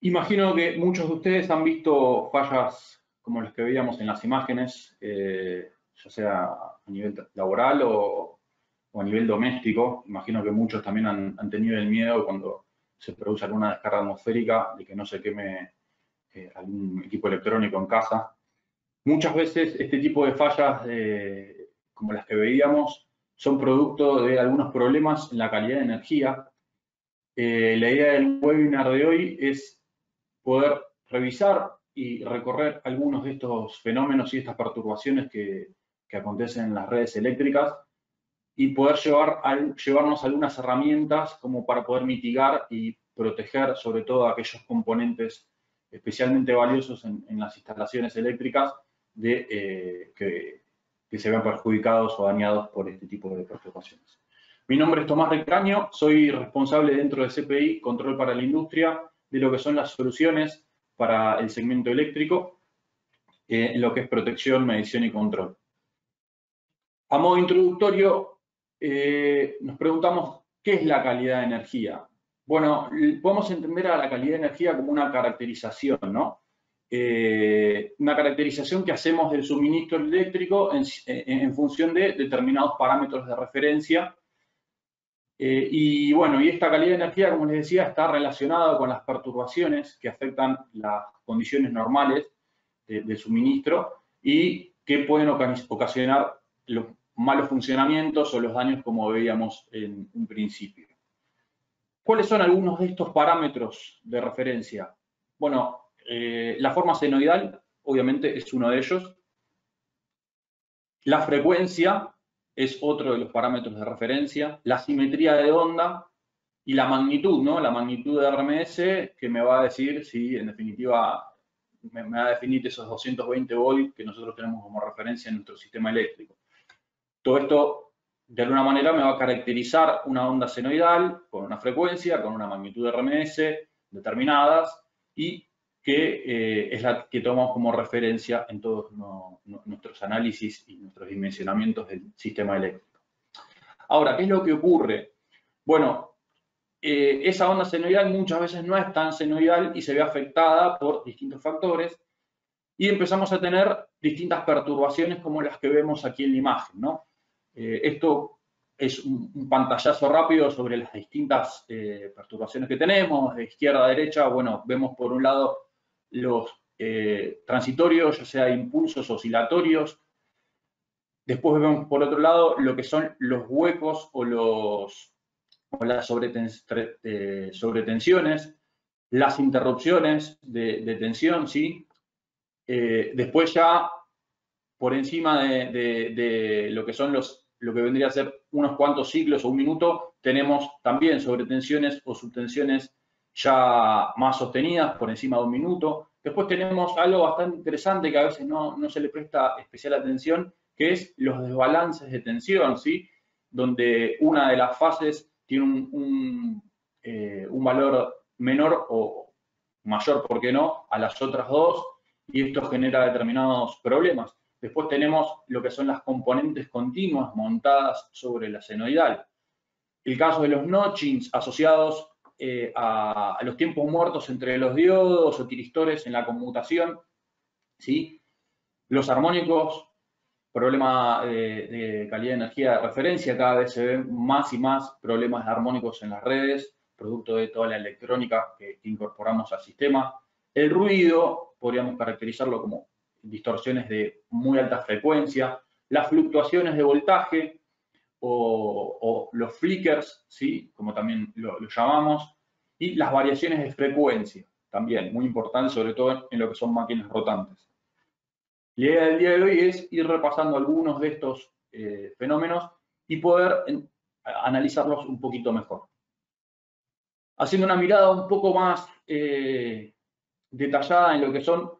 Imagino que muchos de ustedes han visto fallas como las que veíamos en las imágenes, ya sea a nivel laboral o a nivel doméstico. Imagino que muchos también han tenido el miedo cuando se produce alguna descarga atmosférica de que no se queme algún equipo electrónico en casa. Muchas veces este tipo de fallas, como las que veíamos, son producto de algunos problemas en la calidad de energía. La idea del webinar de hoy es poder revisar y recorrer algunos de estos fenómenos y estas perturbaciones que acontecen en las redes eléctricas y poder llevarnos algunas herramientas como para poder mitigar y proteger sobre todo aquellos componentes especialmente valiosos en las instalaciones eléctricas que se vean perjudicados o dañados por este tipo de perturbaciones. Mi nombre es Tomás Recaño, soy responsable dentro de CPI, Control para la Industria, de lo que son las soluciones para el segmento eléctrico, en lo que es protección, medición y control. A modo introductorio, nos preguntamos qué es la calidad de energía. Bueno, podemos entender a la calidad de energía como una caracterización, ¿no? Una caracterización que hacemos del suministro eléctrico en función de determinados parámetros de referencia. Y bueno, y esta calidad de energía, como les decía, está relacionada con las perturbaciones que afectan las condiciones normales del suministro y que pueden ocasionar los malos funcionamientos o los daños como veíamos en un principio. ¿Cuáles son algunos de estos parámetros de referencia? Bueno, la forma senoidal, obviamente, es uno de ellos. La frecuencia es otro de los parámetros de referencia. La simetría de onda y la magnitud, ¿no? La magnitud de RMS, que me va a decir si, en definitiva, me va a definir esos 220 volts que nosotros tenemos como referencia en nuestro sistema eléctrico. Todo esto, de alguna manera, me va a caracterizar una onda senoidal con una frecuencia, con una magnitud de RMS determinadas y que es la que tomamos como referencia en todos nuestros análisis y nuestros dimensionamientos del sistema eléctrico. Ahora, ¿qué es lo que ocurre? Bueno, esa onda senoidal muchas veces no es tan senoidal y se ve afectada por distintos factores y empezamos a tener distintas perturbaciones como las que vemos aquí en la imagen, ¿no? Esto es un pantallazo rápido sobre las distintas perturbaciones que tenemos. De izquierda a derecha, bueno, vemos por un lado los transitorios, ya sea impulsos oscilatorios. Después vemos por otro lado lo que son los huecos o las sobretensiones, las interrupciones de tensión, ¿sí? Después ya por encima de lo que son lo que vendría a ser unos cuantos ciclos o un minuto, tenemos también sobretensiones o subtensiones ya más sostenidas por encima de un minuto. Después tenemos algo bastante interesante que a veces no se le presta especial atención, que es los desbalances de tensión, ¿sí? Donde una de las fases tiene un valor menor o mayor, ¿por qué no?, a las otras dos, y esto genera determinados problemas. Después tenemos lo que son las componentes continuas montadas sobre la senoidal. El caso de los notchings asociados a los tiempos muertos entre los diodos o tiristores en la conmutación, ¿sí? Los armónicos, problema de calidad de energía de referencia, cada vez se ven más y más problemas de armónicos en las redes, producto de toda la electrónica que incorporamos al sistema. El ruido, podríamos caracterizarlo como distorsiones de muy alta frecuencia, las fluctuaciones de voltaje o los flickers, ¿sí?, como también lo llamamos, y las variaciones de frecuencia, también muy importante, sobre todo en lo que son máquinas rotantes. La idea del día de hoy es ir repasando algunos de estos fenómenos y poder analizarlos un poquito mejor. Haciendo una mirada un poco más detallada en lo que son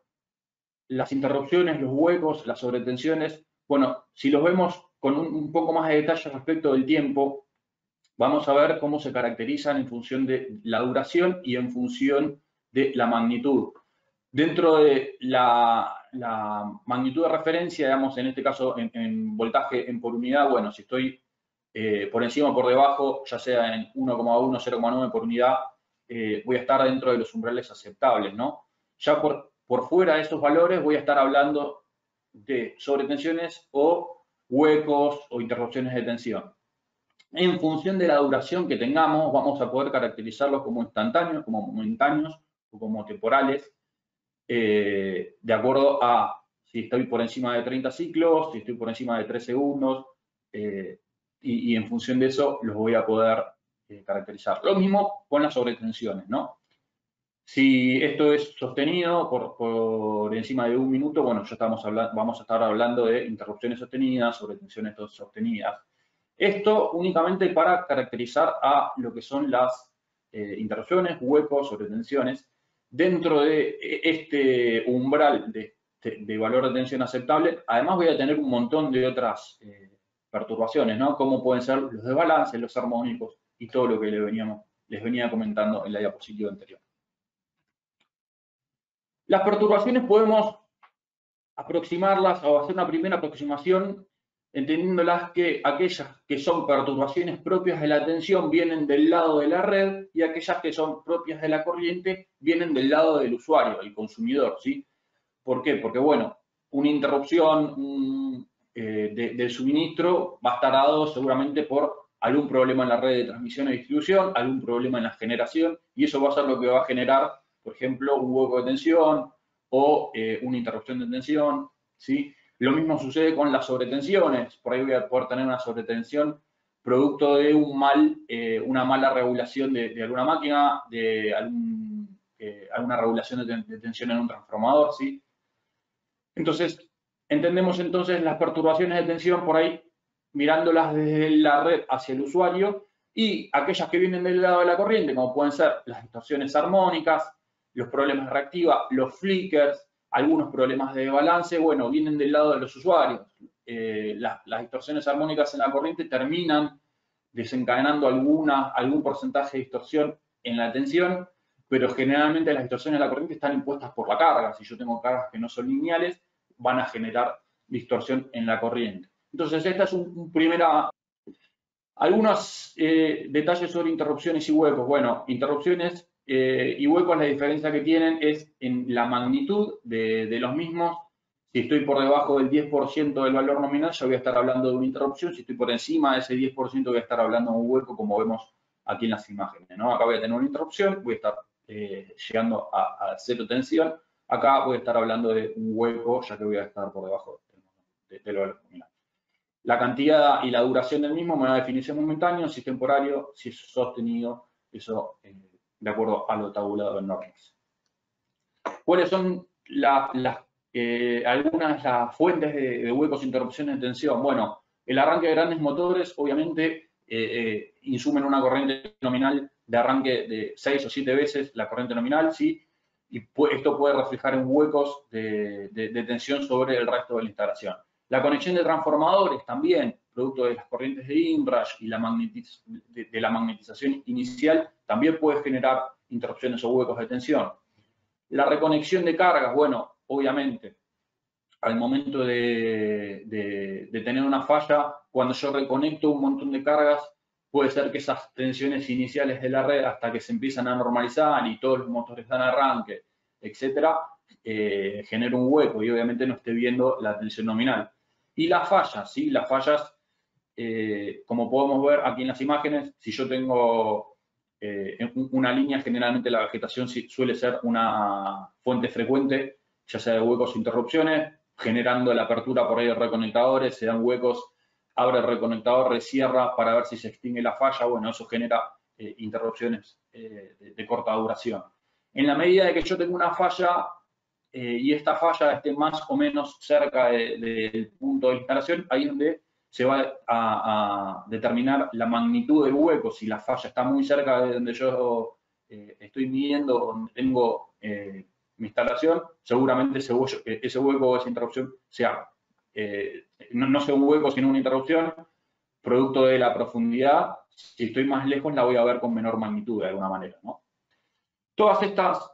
las interrupciones, los huecos, las sobretensiones. Bueno, si los vemos con un poco más de detalle respecto del tiempo, vamos a ver cómo se caracterizan en función de la duración y en función de la magnitud. Dentro de la magnitud de referencia, digamos, en este caso en voltaje en por unidad, bueno, si estoy por encima o por debajo, ya sea en 1,1, 0,9 por unidad, voy a estar dentro de los umbrales aceptables, ¿no? Ya por fuera de esos valores voy a estar hablando de sobretensiones o huecos o interrupciones de tensión. En función de la duración que tengamos, vamos a poder caracterizarlos como instantáneos, como momentáneos o como temporales, de acuerdo a si estoy por encima de 30 ciclos, si estoy por encima de 3 segundos, y en función de eso los voy a poder caracterizar. Lo mismo con las sobretensiones, ¿no? Si esto es sostenido por encima de 1 minuto, bueno, ya vamos a estar hablando de interrupciones sostenidas, sobretensiones sostenidas. Esto únicamente para caracterizar a lo que son las interrupciones, huecos, sobretensiones. Dentro de este umbral de valor de tensión aceptable, además voy a tener un montón de otras perturbaciones, ¿no? Como pueden ser los desbalances, los armónicos y todo lo que les venía comentando en la diapositiva anterior. Las perturbaciones podemos aproximarlas o hacer una primera aproximación entendiéndolas que aquellas que son perturbaciones propias de la tensión vienen del lado de la red y aquellas que son propias de la corriente vienen del lado del usuario, el consumidor, ¿sí? ¿Por qué? Porque, bueno, una interrupción del suministro va a estar dado seguramente por algún problema en la red de transmisión y distribución, algún problema en la generación, y eso va a ser lo que va a generar, por ejemplo, un hueco de tensión o una interrupción de tensión, ¿sí? Lo mismo sucede con las sobretensiones. Por ahí voy a poder tener una sobretensión producto de una mala regulación de alguna máquina, de alguna regulación de tensión en un transformador, ¿sí? Entonces, entendemos entonces las perturbaciones de tensión por ahí, mirándolas desde la red hacia el usuario, y aquellas que vienen del lado de la corriente, como pueden ser las distorsiones armónicas, los problemas de reactiva, los flickers, algunos problemas de balance, bueno, vienen del lado de los usuarios. Las distorsiones armónicas en la corriente terminan desencadenando algún porcentaje de distorsión en la tensión, pero generalmente las distorsiones de la corriente están impuestas por la carga. Si yo tengo cargas que no son lineales, van a generar distorsión en la corriente. Entonces, esta es algunos detalles sobre interrupciones y huecos. Bueno, interrupciones y huecos, la diferencia que tienen es en la magnitud de los mismos. Si estoy por debajo del 10% del valor nominal, ya voy a estar hablando de una interrupción. Si estoy por encima de ese 10%, voy a estar hablando de un hueco, como vemos aquí en las imágenes, ¿no? Acá voy a tener una interrupción, voy a estar llegando a cero tensión. Acá voy a estar hablando de un hueco, ya que voy a estar por debajo del valor nominal. La cantidad y la duración del mismo me va a definir si es momentáneo, si es temporario, si es sostenido, eso de acuerdo a lo tabulado en normas. ¿Cuáles son algunas de las fuentes de huecos e interrupciones de tensión? Bueno, el arranque de grandes motores, obviamente, insumen una corriente nominal de arranque de 6 o 7 veces la corriente nominal, ¿sí? Y esto puede reflejar en huecos de tensión sobre el resto de la instalación. La conexión de transformadores también, producto de las corrientes de inrush y de la magnetización inicial, también puede generar interrupciones o huecos de tensión. La reconexión de cargas, bueno, obviamente, al momento de tener una falla, cuando yo reconecto un montón de cargas, puede ser que esas tensiones iniciales de la red, hasta que se empiezan a normalizar y todos los motores dan arranque, etcétera, genera un hueco y obviamente no esté viendo la tensión nominal. Y las fallas, ¿sí? Las fallas, como podemos ver aquí en las imágenes, si yo tengo una línea, generalmente la vegetación suele ser una fuente frecuente, ya sea de huecos o interrupciones, generando la apertura por ahí de reconectadores, se dan huecos, abre el reconectador, recierra para ver si se extingue la falla, bueno, eso genera interrupciones de corta duración. En la medida de que yo tengo una falla y esta falla esté más o menos cerca del punto de instalación, ahí es donde se va a determinar la magnitud del hueco. Si la falla está muy cerca de donde yo estoy midiendo, donde tengo mi instalación, seguramente ese hueco o esa interrupción sea, no sea un hueco, sino una interrupción, producto de la profundidad. Si estoy más lejos, la voy a ver con menor magnitud de alguna manera, ¿no? Todas estas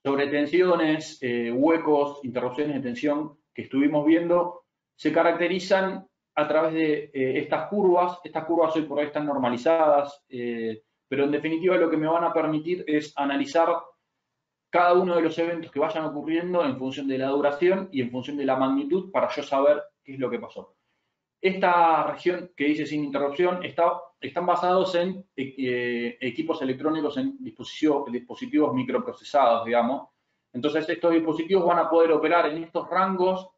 sobretensiones, huecos, interrupciones de tensión que estuvimos viendo, se caracterizan a través de estas curvas. Estas curvas hoy por hoy están normalizadas, pero en definitiva lo que me van a permitir es analizar cada uno de los eventos que vayan ocurriendo en función de la duración y en función de la magnitud para yo saber qué es lo que pasó. Esta región que dice sin interrupción están basados en equipos electrónicos, en dispositivos microprocesados, digamos. Entonces, estos dispositivos van a poder operar en estos rangos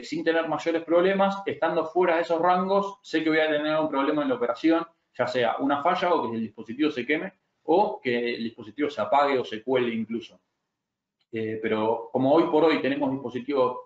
sin tener mayores problemas. Estando fuera de esos rangos, sé que voy a tener un problema en la operación, ya sea una falla o que el dispositivo se queme o que el dispositivo se apague o se cuele incluso. Pero como hoy por hoy tenemos dispositivos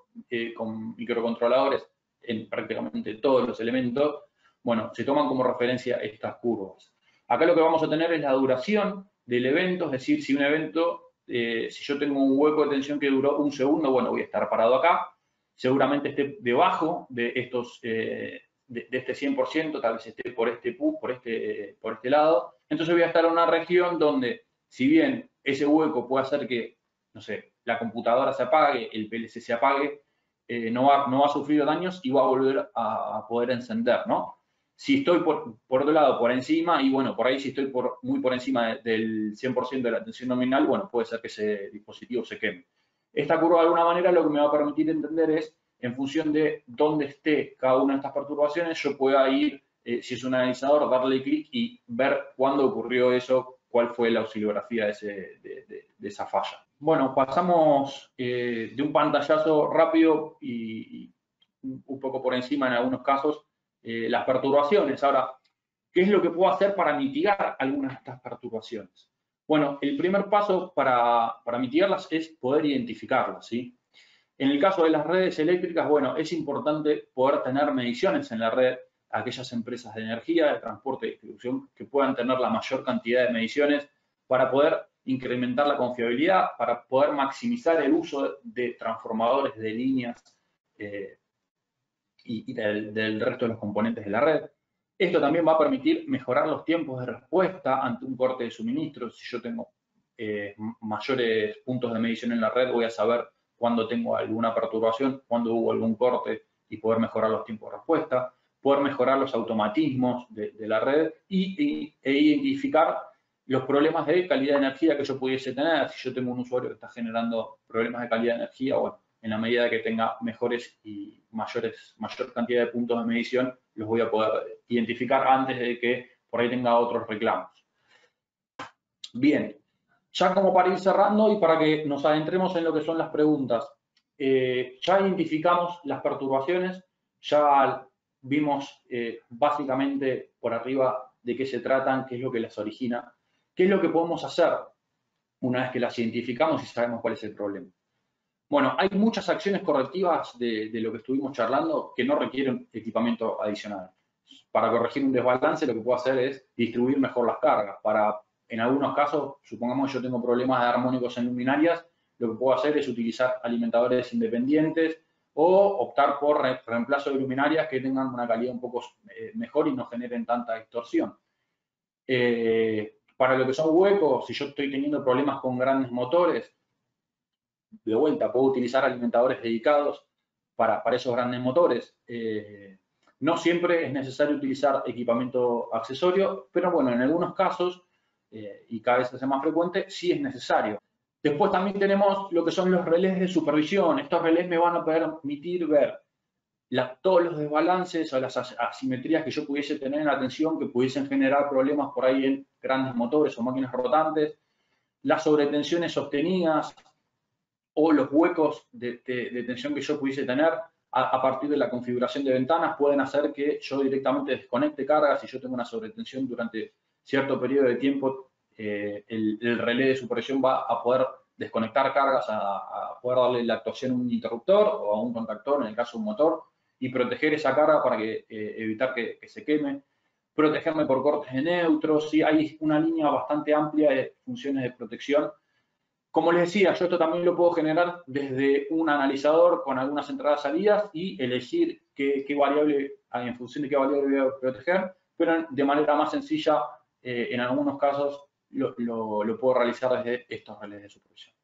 con microcontroladores en prácticamente todos los elementos, bueno, se toman como referencia estas curvas. Acá lo que vamos a tener es la duración del evento, es decir, si un evento, si yo tengo un hueco de tensión que duró 1 segundo, bueno, voy a estar parado acá, seguramente esté debajo de estos, de este 100%, tal vez esté por este lado, entonces voy a estar en una región donde, si bien ese hueco puede hacer que, no sé, la computadora se apague, el PLC se apague, no va a sufrir daños y va a volver a poder encender, ¿no? Si estoy por otro lado por encima, y bueno, por ahí si estoy muy por encima del 100% de la tensión nominal, bueno, puede ser que ese dispositivo se queme. Esta curva de alguna manera lo que me va a permitir entender es, en función de dónde esté cada una de estas perturbaciones, yo pueda ir, si es un analizador, darle clic y ver cuándo ocurrió eso, cuál fue la oscilografía de esa falla. Bueno, pasamos de un pantallazo rápido y un poco por encima en algunos casos las perturbaciones. Ahora, ¿qué es lo que puedo hacer para mitigar algunas de estas perturbaciones? Bueno, el primer paso para mitigarlas es poder identificarlas, ¿sí? En el caso de las redes eléctricas, bueno, es importante poder tener mediciones en la red, aquellas empresas de energía, de transporte y distribución que puedan tener la mayor cantidad de mediciones para poder incrementar la confiabilidad, para poder maximizar el uso de transformadores de líneas y del resto de los componentes de la red. Esto también va a permitir mejorar los tiempos de respuesta ante un corte de suministro. Si yo tengo mayores puntos de medición en la red, voy a saber cuándo tengo alguna perturbación, cuándo hubo algún corte y poder mejorar los tiempos de respuesta, poder mejorar los automatismos de la red e identificar los problemas de calidad de energía que yo pudiese tener. Si yo tengo un usuario que está generando problemas de calidad de energía, bueno, en la medida que tenga mejores y mayor cantidad de puntos de medición, los voy a poder identificar antes de que por ahí tenga otros reclamos. Bien, ya como para ir cerrando y para que nos adentremos en lo que son las preguntas, ya identificamos las perturbaciones, ya vimos básicamente por arriba de qué se tratan, qué es lo que las origina, qué es lo que podemos hacer una vez que las identificamos y sabemos cuál es el problema. Bueno, hay muchas acciones correctivas de lo que estuvimos charlando que no requieren equipamiento adicional. Para corregir un desbalance, lo que puedo hacer es distribuir mejor las cargas. En algunos casos, supongamos que yo tengo problemas de armónicos en luminarias, lo que puedo hacer es utilizar alimentadores independientes o optar por reemplazo de luminarias que tengan una calidad un poco mejor y no generen tanta distorsión. Para lo que son huecos, si yo estoy teniendo problemas con grandes motores, de vuelta, puedo utilizar alimentadores dedicados para esos grandes motores. No siempre es necesario utilizar equipamiento accesorio, pero bueno, en algunos casos, y cada vez se hace más frecuente, sí es necesario. Después también tenemos lo que son los relés de supervisión. Estos relés me van a permitir ver todos los desbalances o las asimetrías que yo pudiese tener en la tensión que pudiesen generar problemas por ahí en grandes motores o máquinas rotantes, las sobretensiones sostenidas, o los huecos de tensión que yo pudiese tener a partir de la configuración de ventanas pueden hacer que yo directamente desconecte cargas. Si yo tengo una sobretensión durante cierto periodo de tiempo, el relé de supervisión va a poder desconectar cargas, a poder darle la actuación a un interruptor o a un contactor, en el caso de un motor, y proteger esa carga para evitar que se queme. Protegerme por cortes de neutros. ¿Sí? Hay una línea bastante amplia de funciones de protección. Como les decía, yo esto también lo puedo generar desde un analizador con algunas entradas-salidas y elegir qué variable, en función de qué variable voy a proteger, pero de manera más sencilla, en algunos casos lo puedo realizar desde estos relés de supervisión.